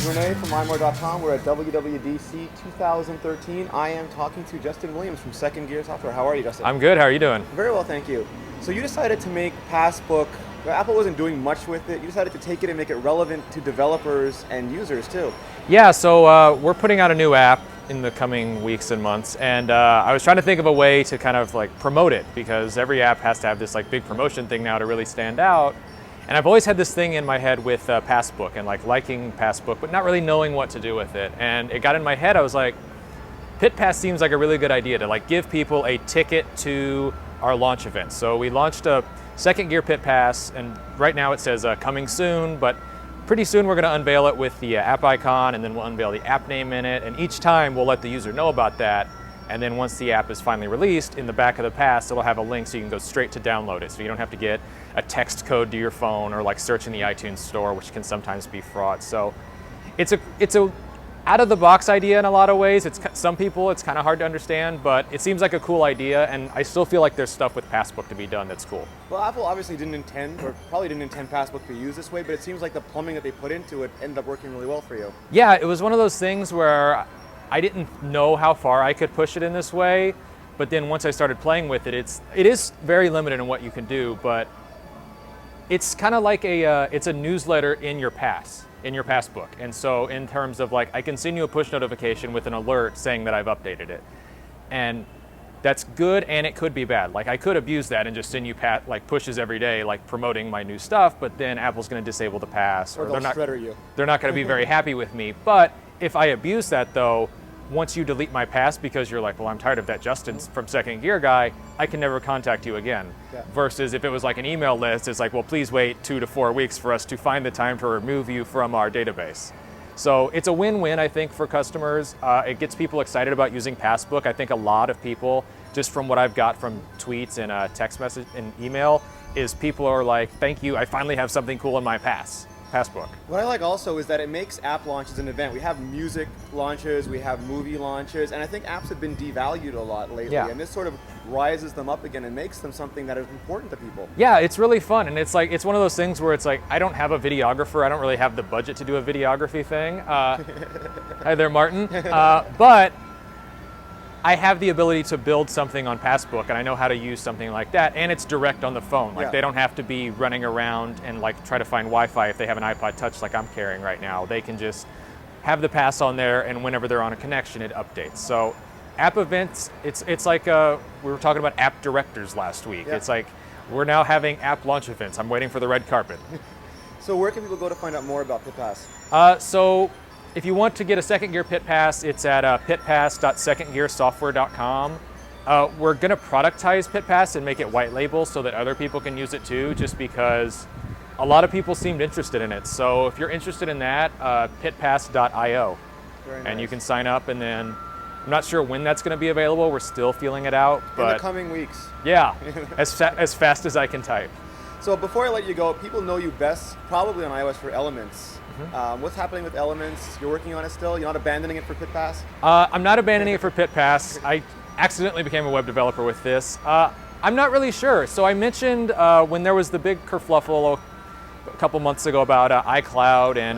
is Renee from iMore.com. We're at WWDC 2013. I am talking to Justin Williams from Second Gear Software. How are you, Justin? I'm good. How are you doing? Very well, thank you. So you decided to make Passbook. Well, Apple wasn't doing much with it. You decided to take it and make it relevant to developers and users too. Yeah, so we're putting out a new app in the coming weeks and months, and I was trying to think of a way to kind of like promote it, because every app has to have this like big promotion thing now to really stand out. And I've always had this thing in my head with Passbook and like liking Passbook, but not really knowing what to do with it. And it got in my head, I was like, Pit Pass seems like a really good idea to like give people a ticket to our launch event. So we launched a Second Gear Pit Pass, and right now it says coming soon, but pretty soon we're going to unveil it with the app icon, and then we'll unveil the app name in it, and each time we'll let the user know about that. And then once the app is finally released, in the back of the pass, it'll have a link so you can go straight to download it. So you don't have to get a text code to your phone or like search in the iTunes store, which can sometimes be fraught. So it's a out of the box idea in a lot of ways. Some people it's kind of hard to understand, but it seems like a cool idea, and I still feel like there's stuff with Passbook to be done that's cool. Well, Apple obviously didn't intend, or probably didn't intend Passbook to be used this way, but it seems like the plumbing that they put into it ended up working really well for you. Yeah, it was one of those things where I didn't know how far I could push it in this way, but then once I started playing with it, it is very limited in what you can do, but it's kind of like it's a newsletter in your Passbook. And so in terms of like, I can send you a push notification with an alert saying that I've updated it. And that's good, and it could be bad. Like I could abuse that and just send you pushes every day, like promoting my new stuff, but then Apple's gonna disable the pass. Or they'll shredder you. They're not gonna be very happy with me. But if I abuse that though, once you delete my pass because you're like, well, I'm tired of that Justin from Second Gear guy, I can never contact you again. Yeah. Versus if it was like an email list, it's like, well, please wait 2 to 4 weeks for us to find the time to remove you from our database. So it's a win-win, I think, for customers. It gets people excited about using Passbook. I think a lot of people, just from what I've got from tweets and text message and email, is people are like, thank you, I finally have something cool in my Passbook. What I like also is that it makes app launches an event. We have music launches, we have movie launches, and I think apps have been devalued a lot lately. Yeah. And this sort of rises them up again and makes them something that is important to people. Yeah, it's really fun, and it's one of those things where it's like, I don't have a videographer, I don't really have the budget to do a videography thing. Hi there, Martin. But I have the ability to build something on Passbook, and I know how to use something like that, and it's direct on the phone. Like They don't have to be running around and like try to find Wi-Fi if they have an iPod Touch like I'm carrying right now. They can just have the pass on there, and whenever they're on a connection, it updates. So app events, it's like we were talking about app directors last week. Yeah. It's like we're now having app launch events. I'm waiting for the red carpet. So where can people go to find out more about Pit Pass? So if you want to get a Second Gear Pit Pass, it's at pitpass.secondgearsoftware.com. We're going to productize Pit Pass and make it white label so that other people can use it too, just because a lot of people seemed interested in it. So if you're interested in that, pitpass.io. Very nice. And you can sign up, and then I'm not sure when that's going to be available. We're still feeling it out. But in the coming weeks. Yeah, as fast as I can type. So before I let you go, people know you best probably on iOS for Elements. What's happening with Elements? You're working on it still? You're not abandoning it for Pit Pass? I'm not abandoning it for Pit Pass. I accidentally became a web developer with this. I'm not really sure. So I mentioned when there was the big kerfluffle a couple months ago about iCloud and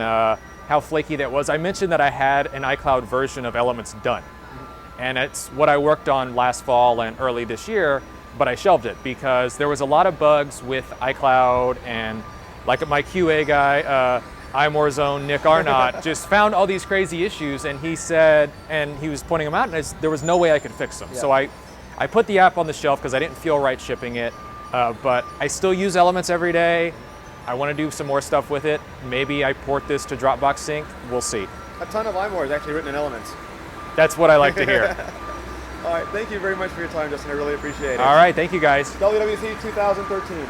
how flaky that was, I mentioned that I had an iCloud version of Elements done. And it's what I worked on last fall and early this year, but I shelved it because there was a lot of bugs with iCloud, and like my QA guy, iMore's own Nick Arnott, just found all these crazy issues, and he said, and he was pointing them out, and there was no way I could fix them. Yeah. So I put the app on the shelf because I didn't feel right shipping it, but I still use Elements every day. I want to do some more stuff with it. Maybe I port this to Dropbox Sync. We'll see. A ton of iMore is actually written in Elements. That's what I like to hear. All right, thank you very much for your time, Justin. I really appreciate it. All right, thank you guys. WWDC 2013.